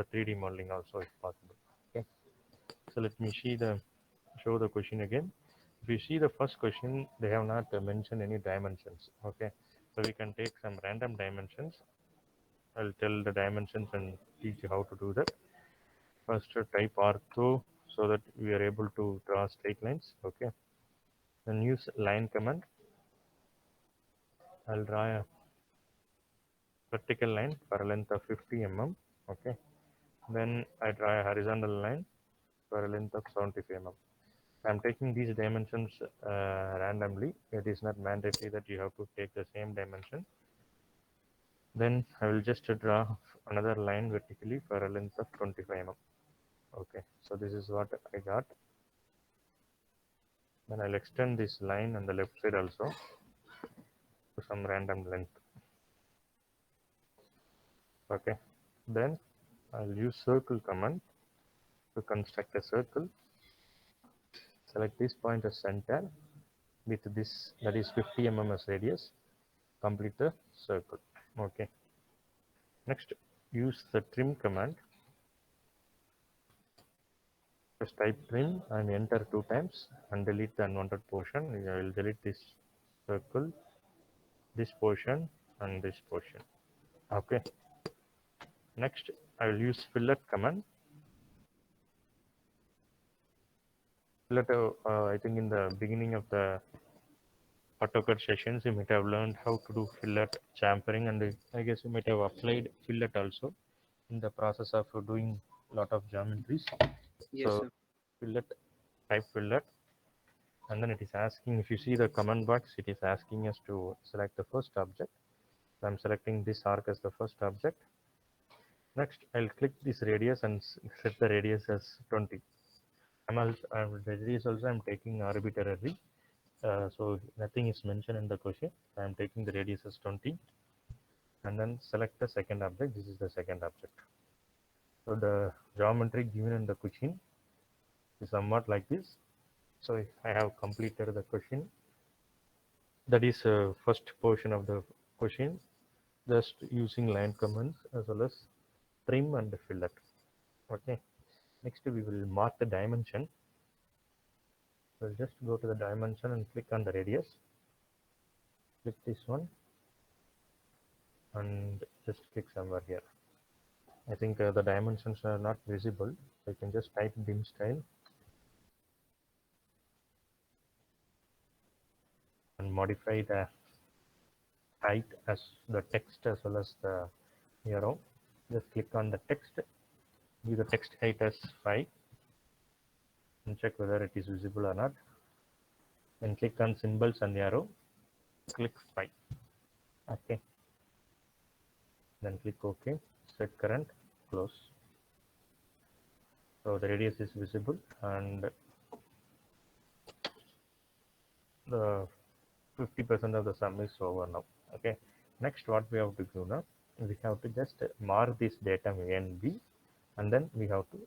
the 3D modeling also if possible. Okay, so let me show the question again. If you see the first question, they have not mentioned any dimensions. Okay, so we can take some random dimensions. I'll tell the dimensions and teach you how to do that. First, type ortho so that we are able to draw straight lines. Okay, then use line command. I'll draw a vertical line for a length of 50 mm. Okay, then I draw a horizontal line for a length of 75 mm. I'm taking these dimensions randomly. It is not mandatory that you have to take the same dimension. Then I will just draw another line vertically for a length of 25 mm. Okay, so this is what I got. Then I'll extend this line on the left side also to some random length. Okay, then I'll use circle command to construct a circle. Select this point as center with this, that is 50 mm as radius. Complete the circle. Okay, next use the trim command. Just type trim and enter 2 times and delete the unwanted portion. I will delete this circle, this portion and this portion. Okay, next I will use fillet command. Fillet, I think in the beginning of the AutoCAD sessions you might have learned how to do fillet chamfering, and I guess you might have applied fillet also in the process of doing lot of geometries. Yes, So sir. fillet, type fillet, and then it is asking, if you see the command box, it is asking us to select the first object. So I'm selecting this arc as the first object. Next I'll click this radius and set the radius as 20. The radius also I'm taking arbitrarily, so nothing is mentioned in the question. I'm taking the radius as 20 and then select the second object. This is the second object. So the geometry given in the question is somewhat like this. So I have completed the question. That is first portion of the question, just using line commands as well as trim and fillet. Okay, next we will mark the dimension. We'll just go to the dimension and click on the radius. Click this one and just click somewhere here. I think the dimensions are not visible, so you can just type dim style and modify the height as the text as well as the arrow. Just click on the text, give the text height as 5 and check whether it is visible or not. Then click on symbols and the arrow, click 5. Okay, then click OK, set current, close. So the radius is visible and the 50% of the sum is over now. Okay, next what we have to do now, we have to just mark this datum A and B, and then we have to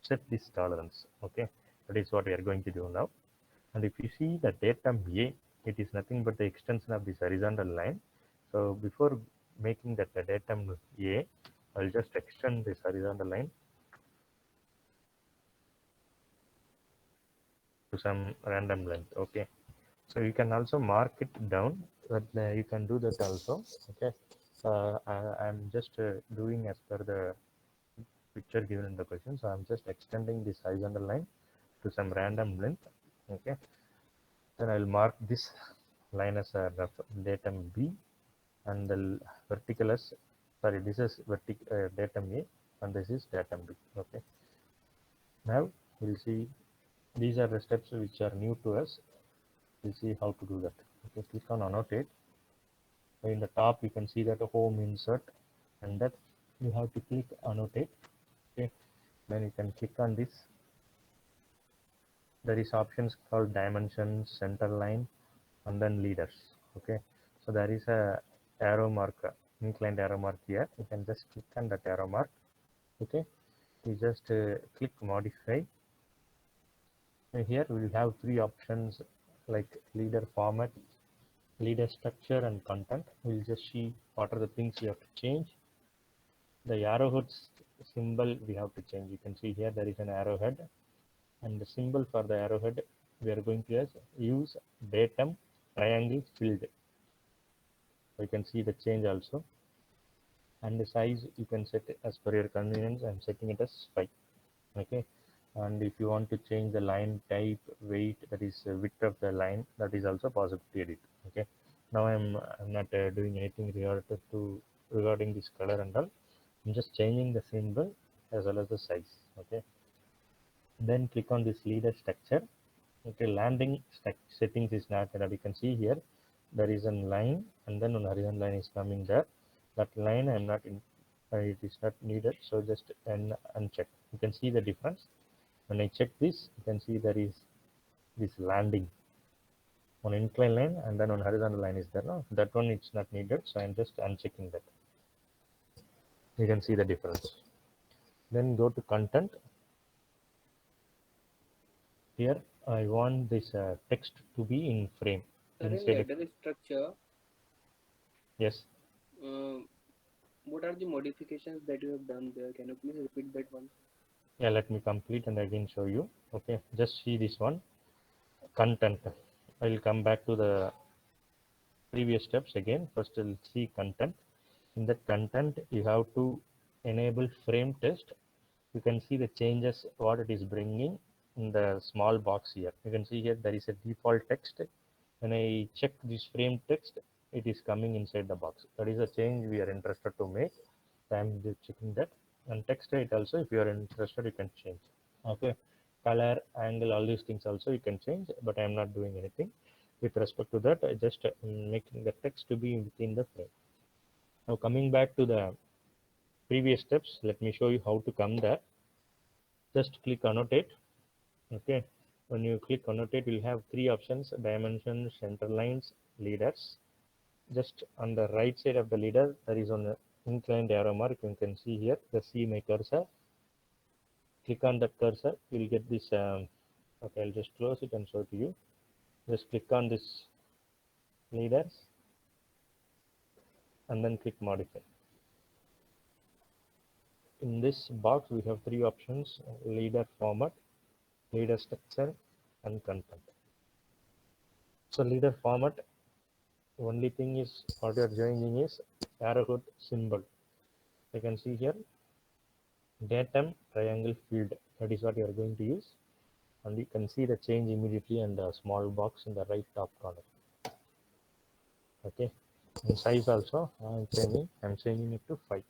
set this tolerance. Okay, that is what we are going to do now. And if you see the datum A, it is nothing but the extension of this horizontal line. So before making that the datum A, I'll just extend this horizontal line to some random length. Okay, so you can also mark it down, but you can do that also. Okay, I'm just doing as per the picture given in the question. So I'm just extending this horizontal line to some random length. Okay, then I'll mark this line as a datum B, and the vertical as, sorry, this is datum A and this is datum B. Okay, now we'll see, these are the steps which are new to us. We'll see how to do that. Okay, click on annotate. In the top you can see that home insert, and that you have to click annotate. Okay, then you can click on this. There is options called dimensions, center line, and then leaders. Okay, so there is a arrow mark, inclined arrow mark here. You can just click on that arrow mark. Okay, you just click modify. And here we will have 3 options like leader format, leader structure, and content. We'll just see what are the things you have to change. The arrowheads symbol we have to change. You can see here there is an arrowhead, and the symbol for the arrowhead we are going to use datum triangle filled. You can see the change also, and the size you can set as per your convenience. I'm setting it as 5. Okay, and if you want to change the line type, weight, that is width of the line, that is also possible to edit. Okay, now I'm not doing anything regarding this color and all. I'm just changing the symbol as well as the size. Okay, then click on this leader structure. Okay, landing settings is not that you can see here there is a line, and then one horizontal line is coming there. That line I'm not in, it is not needed, so just uncheck. You can see the difference. When I check this, you can see there is this landing on incline line, and then on horizontal line is there. No, that one it's not needed, so I'm just unchecking that. You can see the difference. Then go to content. Here I want this text to be in frame. Suddenly, under the structure, Yes. what are the modifications that you have done there? Can you please repeat that once? Yeah, let me complete and again show you. Okay, just see this one. Content. I will come back to the previous steps again. First, we'll see content. In that content, you have to enable frame text. You can see the changes what it is bringing in the small box here. You can see here there is a default text. When I check this frame text, it is coming inside the box. That is a change we are interested to make. So I'm just checking that. And text height also, if you are interested, you can change. Okay, color, angle, all these things also you can change, but I am not doing anything with respect to that. I just making the text to be within the frame. Now coming back to the previous steps, let me show you how to come there. Just click annotate. Okay, when you click annotate, you'll have 3 options: dimensions, center lines, leaders. Just on the right side of the leader there is an inclined arrow mark. You can see here the see my cursor. Click on that cursor, you'll get this okay, I'll just close it and show to you. Just click on this leaders and then click modify. In this box we have 3 options: leader format, leader structure, and content. So leader format, only thing is what you are changing is arrowhead symbol. You can see here datum triangle field, that is what you are going to use, and you can see the change immediately in the small box in the right top corner. Okay, and size also I'm changing it to 5.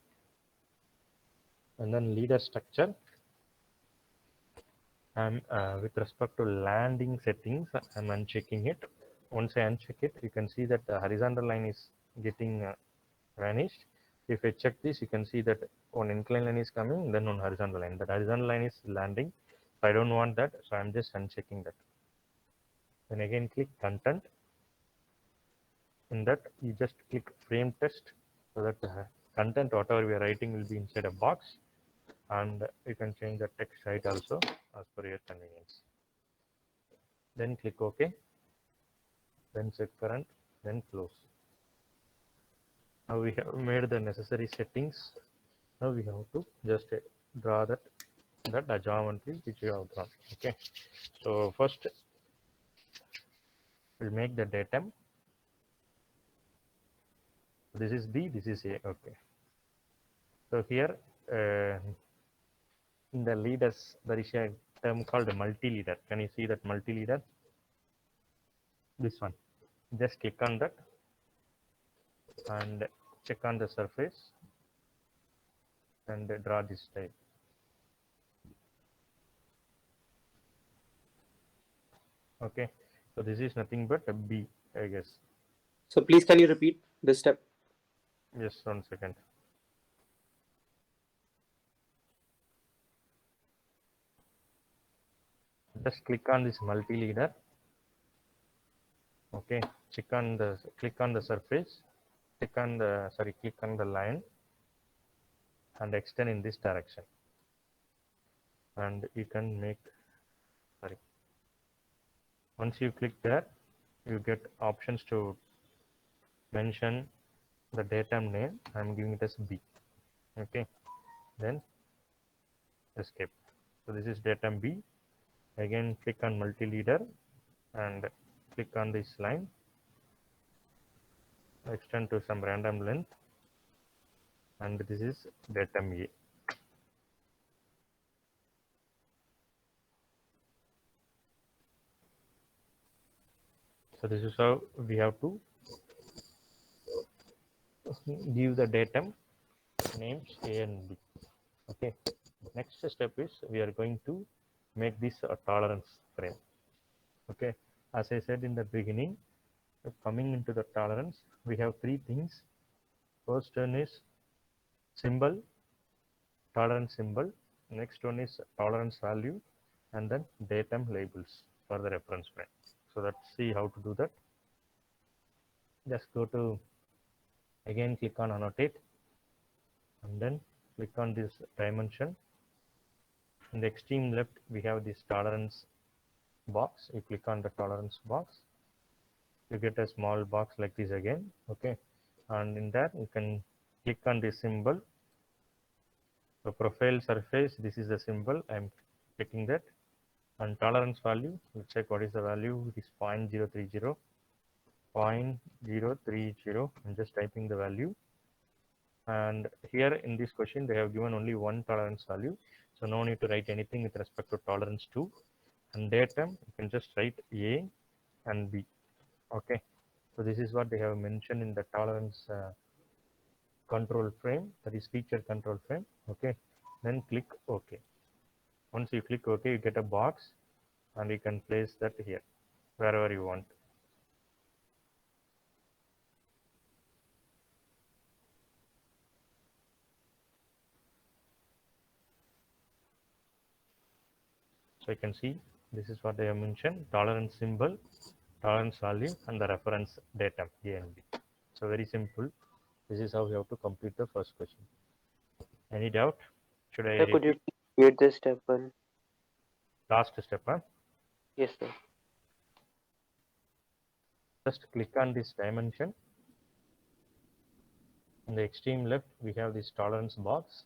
And then leader structure, I'm with respect to landing settings, I'm unchecking it. Once I uncheck it, you can see that the horizontal line is getting vanished. If I check this, you can see that one incline line is coming, then one horizontal line. That horizontal line is landing. So I don't want that, so I'm just unchecking that. Then again click content. In that you just click frame text, so that the content whatever we are writing will be inside a box, and you can change the text height also as per your convenience. Then click OK, then set current, then close. Now we have made the necessary settings. Now we have to just draw that geometry which we have drawn. Okay, so first we'll make the datum. This is B, this is A. Okay, so here in the leaders there is a term called multi-leader. Can you see that multi-leader? This one. Just click on that and check on the surface and draw this type. Okay, so this is nothing but a B, I guess. So please can you repeat this step? Just 1 second. Just click on this multi-leader. Okay, click on the surface, click on the line and extend in this direction, and you can make, sorry, once you click there you get options to mention the datum name. I'm giving it as B. Okay, then escape. So this is datum B. Again, click on multi-leader and click on this line, extend to some random length, and this is datum A. So this is how we have to give the datum names A and B. Okay. Next step is we are going to make this a tolerance frame. Okay. As I said in the beginning, coming into the tolerance, we have three things. First one is symbol, tolerance symbol. Next one is tolerance value, and then datum labels for the reference frame. So let's see how to do that. Just go to, again click on annotate, and then click on this dimension. In the extreme left, we have this tolerance box. You click on the tolerance box, you get a small box like this again. Okay, and in that you can click on this symbol. So profile surface, this is the symbol. I'm clicking that. And tolerance value, we'll check what is the value. It is 0.030. 0.030. I'm just typing the value. And here in this question, they have given only one tolerance value. So no need to write anything with respect to tolerance 2. And datum, you can just write A and B. Okay. So this is what they have mentioned in the tolerance control frame, that is feature control frame. Okay. Then click OK. Once you click OK, you get a box and you can place that here, wherever you want. So you can see this is what they have mentioned: tolerance symbol, tolerance value, and the reference datum A and B. So very simple. This is how we have to complete the first question. Any doubt? Should I Sir, could you repeat? repeat the step one? Last step, huh? Yes, sir. Just click on this dimension. In the extreme left, we have this tolerance box.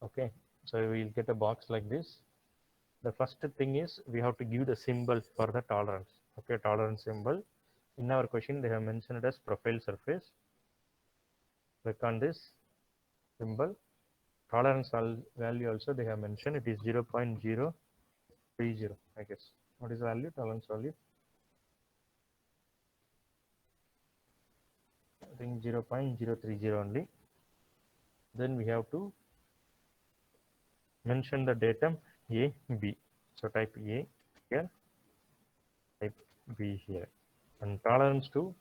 Okay, so we will get a box like this. The first thing is we have to give the symbol for the tolerance. Okay, tolerance symbol. In our question, they have mentioned it as profile surface. Click on this symbol. Tolerance value also they have mentioned, it is 0.030, I guess. What is the value? Tolerance value? I think 0.030 only. Then we have to mention the datum A, B. So type A here, type B here. And tolerance to,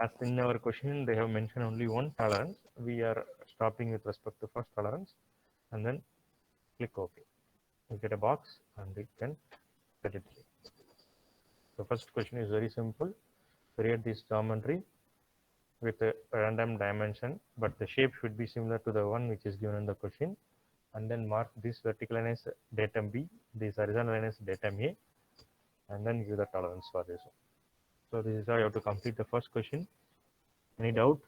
as in our question, they have mentioned only one tolerance. We are stopping with respect to first tolerance, and then click OK. You get a box and you can set it here. The first question is very simple. Create this geometry with a random dimension, but the shape should be similar to the one which is given in the question. And then mark this vertical line as datum B, this horizontal line as datum A, and then give the tolerance for this one. So this is how you have to complete the first question. Any doubt?